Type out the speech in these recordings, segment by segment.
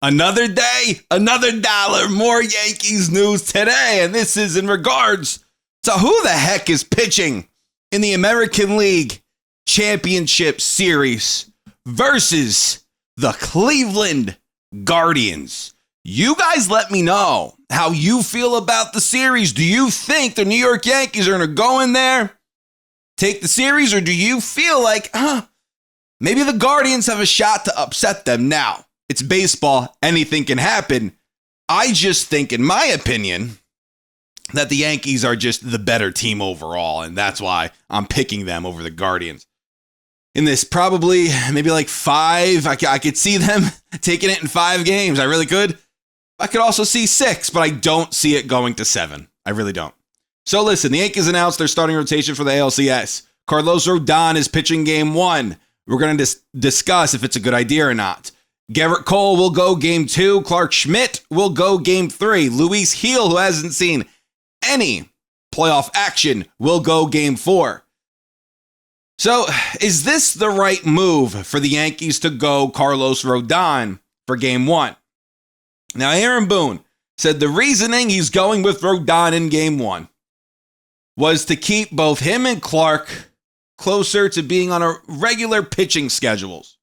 Another day, another dollar, more Yankees news today. And this is in regards to who the heck is pitching in the American League Championship Series versus the Cleveland Guardians. You guys let me know how you feel about the series. Do you think the New York Yankees are going to go in there, take the series, or do you feel like, maybe the Guardians have a shot to upset them? Now, it's baseball. Anything can happen. I just think, in my opinion, that the Yankees are just the better team overall, and that's why I'm picking them over the Guardians. In this probably maybe like 5, I could see them taking it in 5 games. I really could. I could also see 6, but I don't see it going to 7. I really don't. So listen, the Yankees announced their starting rotation for the ALCS. Carlos Rodón is pitching game 1. We're going to discuss if it's a good idea or not. Garrett Cole will go game 2. Clark Schmidt will go game 3. Luis Gil, who hasn't seen any playoff action, will go game 4. So is this the right move for the Yankees to go Carlos Rodón for game 1? Now, Aaron Boone said the reasoning he's going with Rodón in game 1 was to keep both him and Clark closer to being on a regular pitching schedules.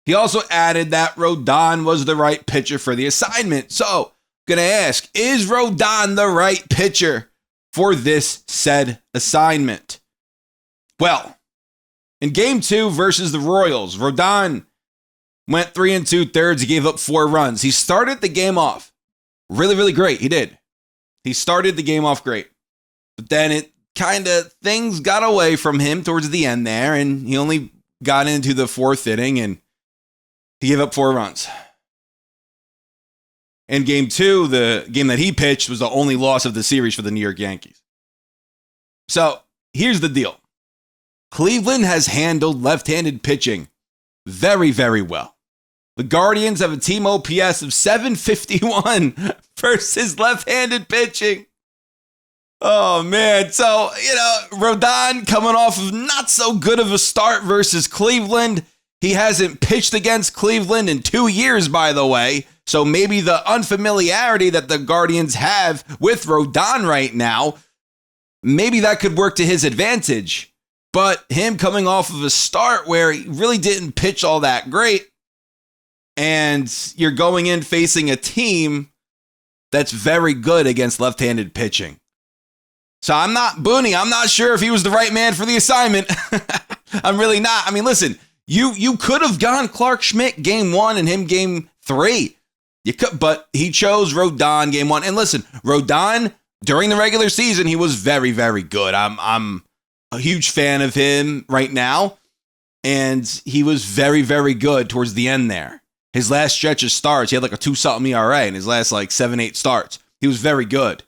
He also added that Rodón was the right pitcher for the assignment. So, going to ask, is Rodón the right pitcher for this said assignment? Well, in game 2 versus the Royals, Rodón went 3 2/3. He gave up 4 runs. He started the game off really, really great. He did. He started the game off great. But then things got away from him towards the end there, and he only got into the 4th inning, and he gave up 4 runs. In game 2, the game that he pitched was the only loss of the series for the New York Yankees. So here's the deal. Cleveland has handled left-handed pitching very, very well. The Guardians have a team OPS of 751 versus left-handed pitching. Oh, man. So, Rodón coming off of not so good of a start versus Cleveland. He hasn't pitched against Cleveland in 2 years, by the way. So maybe the unfamiliarity that the Guardians have with Rodón right now, maybe that could work to his advantage. But him coming off of a start where he really didn't pitch all that great, and you're going in facing a team that's very good against left-handed pitching. So I'm not sure if he was the right man for the assignment. I'm really not. I mean, listen, you could have gone Clark Schmidt game 1 and him game 3. You could, but he chose Rodón game 1. And listen, Rodón during the regular season, he was very, very good. I'm a huge fan of him right now, and he was very, very good towards the end there. His last stretch of starts, he had like a 2-something ERA in his last 7-8 starts. He was very good.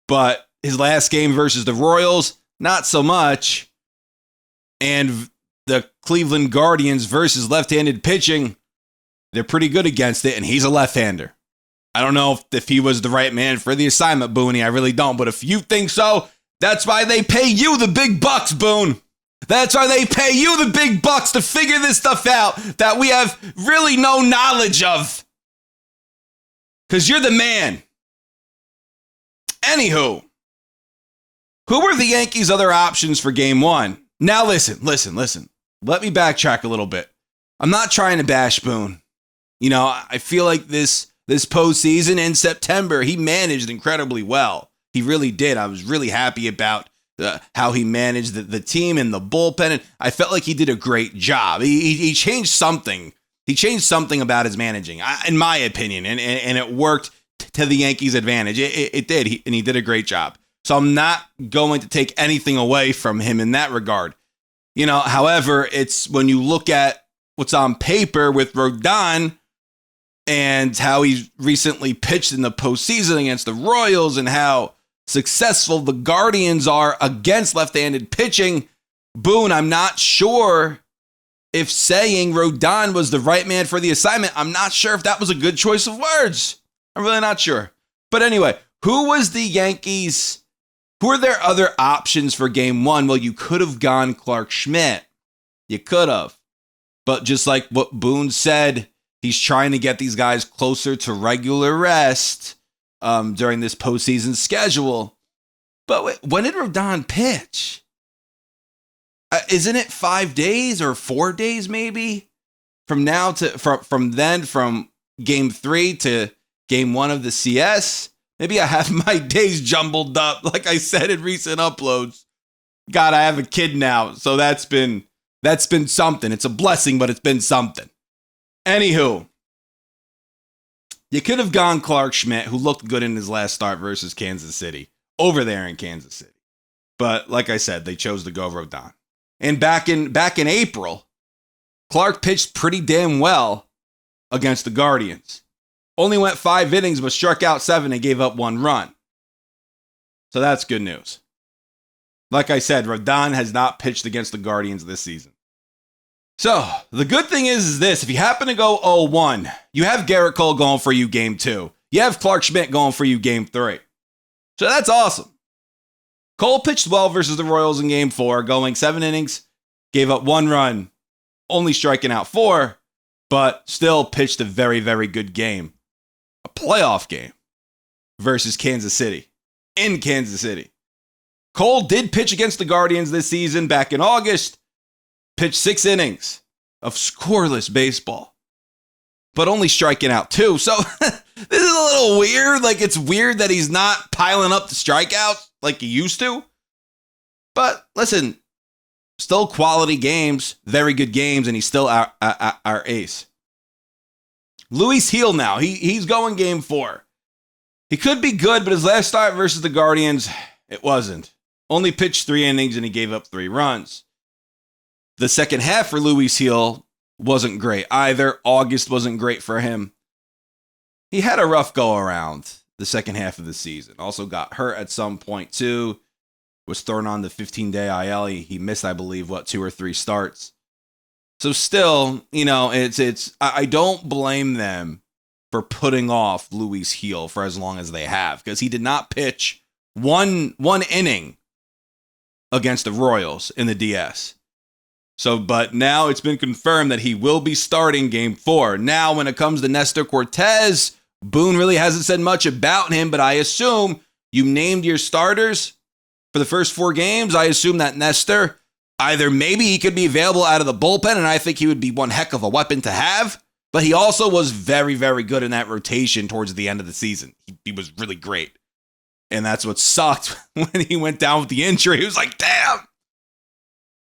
But his last game versus the Royals, not so much. And the Cleveland Guardians versus left-handed pitching, they're pretty good against it, and he's a left-hander. I don't know if he was the right man for the assignment, Booney. I really don't. But if you think so, that's why they pay you the big bucks, Boone. That's why they pay you the big bucks to figure this stuff out that we have really no knowledge of. Because you're the man. Anywho, who were the Yankees' other options for game 1? Now listen. Let me backtrack a little bit. I'm not trying to bash Boone. I feel like this postseason in September, he managed incredibly well. He really did. I was really happy about how he managed the team and the bullpen. And I felt like he did a great job. He changed something. He changed something about his managing, in my opinion, and it worked to the Yankees' advantage. It did, and he did a great job. So I'm not going to take anything away from him in that regard. However, it's when you look at what's on paper with Rodón and how he's recently pitched in the postseason against the Royals and how successful the Guardians are against left-handed pitching, Boone, I'm not sure if saying Rodón was the right man for the assignment. I'm not sure if that was a good choice of words. I'm really not sure. But anyway, who was the Yankees? Who are their other options for game 1? Well, you could have gone Clark Schmidt. You could have. But just like what Boone said, He's trying to get these guys closer to regular rest during this postseason schedule. But when did Rodón pitch? Isn't it 5 days or 4 days maybe? From game 3 to game 1 of the CS? Maybe I have my days jumbled up, like I said in recent uploads. God, I have a kid now, so that's been something. It's a blessing, but it's been something. Anywho, you could have gone Clark Schmidt, who looked good in his last start versus Kansas City, over there in Kansas City. But like I said, they chose to go Rodón. And back in April, Clark pitched pretty damn well against the Guardians. Only went 5 innings, but struck out 7 and gave up 1 run. So that's good news. Like I said, Rodón has not pitched against the Guardians this season. So, the good thing is this. If you happen to go 0-1, you have Garrett Cole going for you game 2. You have Clark Schmidt going for you game 3. So that's awesome. Cole pitched well versus the Royals in game 4, going 7 innings, gave up 1 run, only striking out 4, but still pitched a very, very good game. A playoff game versus Kansas City. In Kansas City. Cole did pitch against the Guardians this season back in August. Pitched 6 innings of scoreless baseball, but only striking out 2. So this is a little weird. Like, it's weird that he's not piling up the strikeouts like he used to. But listen, still quality games, very good games, and he's still our ace. Luis Heel now. He's going game 4. He could be good, but his last start versus the Guardians, it wasn't. Only pitched 3 innings and he gave up 3 runs. The second half for Luis Heel wasn't great either. August wasn't great for him. He had a rough go around the second half of the season. Also got hurt at some point too. Was thrown on the 15-day IL. He missed, I believe, 2 or 3 starts. So still, I don't blame them for putting off Luis Heel for as long as they have, because he did not pitch one inning against the Royals in the DS. So, but now it's been confirmed that he will be starting game 4. Now, when it comes to Nestor Cortez, Boone really hasn't said much about him, but I assume you named your starters for the first 4 games. I assume that Nestor, either maybe he could be available out of the bullpen, and I think he would be one heck of a weapon to have, but he also was very, very good in that rotation towards the end of the season. He was really great. And that's what sucked when he went down with the injury. He was like, damn.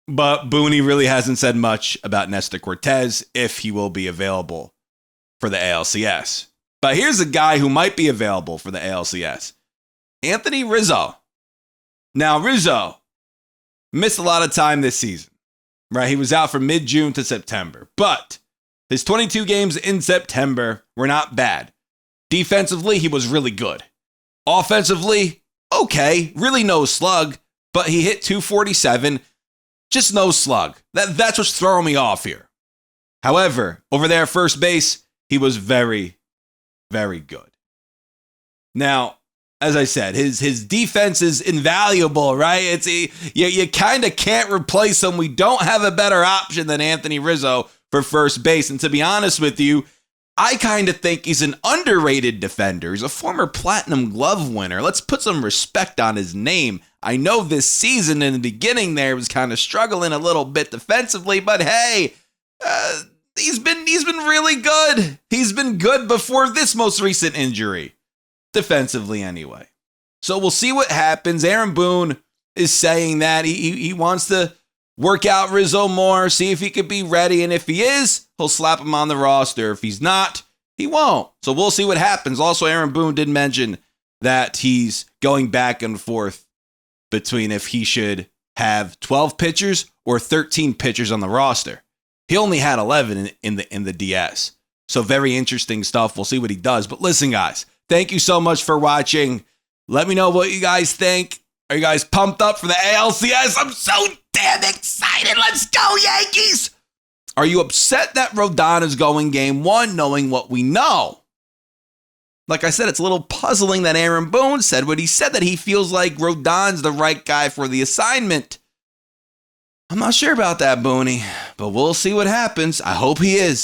But Booney really hasn't said much about Nestor Cortez if he will be available for the ALCS. But here's a guy who might be available for the ALCS. Anthony Rizzo. Now, Rizzo missed a lot of time this season, right? He was out from mid-June to September. But his 22 games in September were not bad. Defensively, he was really good. Offensively, okay, really no slug, but he hit 247. Just no slug. That's what's throwing me off here. However, over there at first base, he was very, very good. Now, as I said, his defense is invaluable, right? You kind of can't replace him. We don't have a better option than Anthony Rizzo for first base. And to be honest with you, I kind of think he's an underrated defender. He's a former Platinum Glove winner. Let's put some respect on his name. I know this season in the beginning there was kind of struggling a little bit defensively, but hey, he's been really good. He's been good before this most recent injury, defensively anyway. So we'll see what happens. Aaron Boone is saying that he wants to work out Rizzo more, see if he could be ready, and if he is, he'll slap him on the roster. If he's not, he won't. So we'll see what happens. Also, Aaron Boone did mention that he's going back and forth between if he should have 12 pitchers or 13 pitchers on the roster. He only had 11 in the DS. So very interesting stuff. We'll see what he does. But listen, guys, thank you so much for watching. Let me know what you guys think. Are you guys pumped up for the ALCS? I'm so damn excited. Let's go, Yankees. Are you upset that Rodón is going game 1 knowing what we know? Like I said, it's a little puzzling that Aaron Boone said what he said, that he feels like Rodón's the right guy for the assignment. I'm not sure about that, Booney, but we'll see what happens. I hope he is.